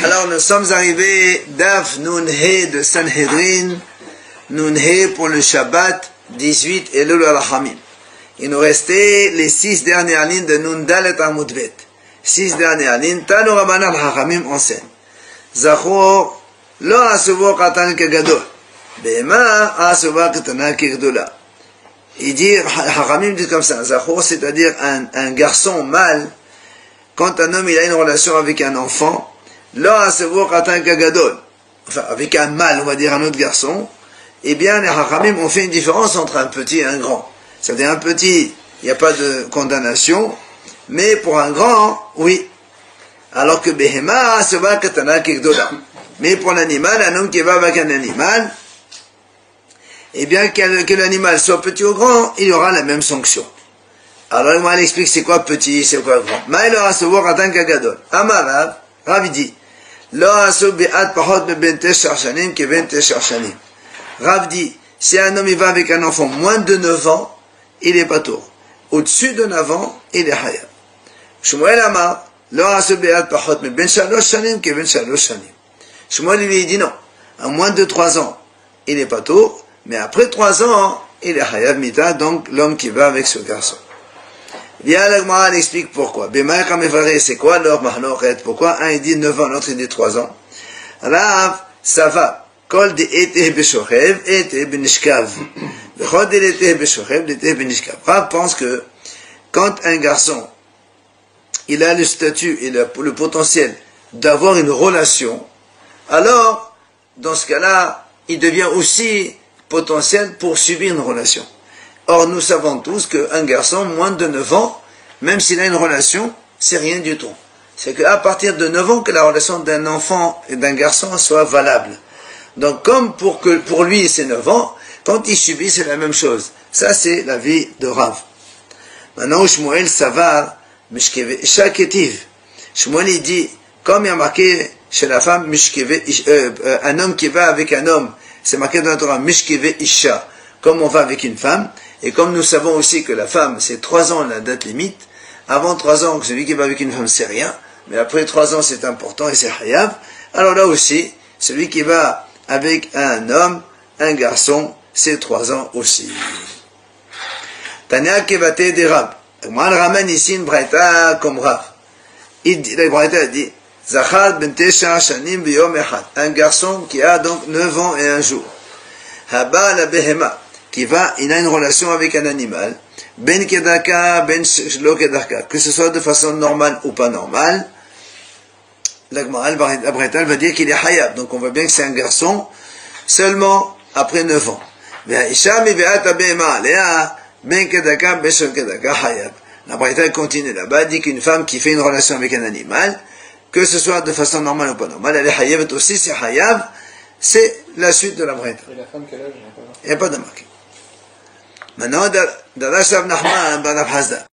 Alors nous sommes arrivés Daf Nun He de Sanhedrin, Nun He pour le Shabbat 18 et Elul al-Hamim. Il nous restait les 6 dernières lignes de Nun Dalet Amud Bet. 6 dernières lignes. Tanu Rabbanan al-Hamim enseigne. Zachor lo asuvo katan kegadol. Bema asuva katana kegdola. Il dit, Haramim dit comme ça, Zachor, c'est-à-dire un garçon mâle, quand un homme il a une relation avec un enfant, là, enfin, avec un mâle, on va dire un autre garçon, eh bien, les Haramim ont fait une différence entre un petit et un grand. C'est-à-dire un petit, il n'y a pas de condamnation, mais pour un grand, oui. Alors que Behema, se va katana kegdola. Mais pour l'animal, un homme qui va avec un animal, eh bien, que l'animal soit petit ou grand, il y aura la même sanction. Alors, moi, elle explique c'est quoi petit, c'est quoi grand. Maïlo asubor atan kagadol. Amarav, Rav dit, lo asub be'at pahot me bente sharshanim ke bente sharshanim. Rav dit, si un homme il va avec un enfant moins de 9 ans, il est pas tour. Au-dessus de 9 ans, il est hayab. Shmuel Amar, lo asub be'at pahot me ben shalosh shanim ke ben shalosh shanim. Shmuel lui dit non. À moins de 3 ans, il est pas tour. Mais après 3 ans, il est Hayav Mita, donc l'homme qui va avec ce garçon. Bien, l'Agmara explique pourquoi. Bemaïka Mevaré, c'est quoi leur mahloret? Pourquoi un il dit 9 ans, l'autre il dit 3 ans? Rav, ça va. Kol de ete beshochev, ete benishkav. Bechol de ete beshochev, ete benishkav. Rav pense que quand un garçon, il a le statut et le potentiel d'avoir une relation, alors, dans ce cas-là, il devient aussi potentiel pour subir une relation. Or, nous savons tous qu'un garçon, moins de 9 ans, même s'il a une relation, c'est rien du tout. C'est qu'à partir de 9 ans que la relation d'un enfant et d'un garçon soit valable. Donc, comme pour lui c'est 9 ans, quand il subit, c'est la même chose. Ça, c'est la vie de Rav. Maintenant, Shmuel Savar, Mishkeve, Shaketiv. Shmuel, il dit, comme il y a marqué chez la femme, Mishkeve, un homme qui va avec un homme, c'est marqué dans la Torah, Mishkeve Isha, comme on va avec une femme, et comme nous savons aussi que la femme, c'est 3 ans la date limite, avant 3 ans, celui qui va avec une femme, c'est rien, mais après 3 ans, c'est important et c'est Hayav, alors là aussi, celui qui va avec un homme, un garçon, c'est 3 ans aussi. Tania Kevate de Rab. Moi, elle ramène ici une braïta comme Rav. La braïta dit, Zachar ben Tesha Shanim biyom echad. Un garçon qui a donc 9 ans et un jour. Haba la behema. Il a une relation avec un animal. Ben kedaka, ben shlo kedaka. Que ce soit de façon normale ou pas normale. La braïta va dire qu'il est hayab. Donc on voit bien que c'est un garçon seulement après 9 ans. Ve'isha mi be'ata behema alea. Ben kedaka, ben shlo kedaka hayab. La braïta continue là-bas, dit qu'une femme qui fait une relation avec un animal, que ce soit de façon normale ou pas normale, elle est hayav aussi, c'est hayav, c'est la suite de la braïta. Et la femme, quel âge? Il n'y a pas de marqué. Maintenant, Darash Rav Nachman, Rav Hazda.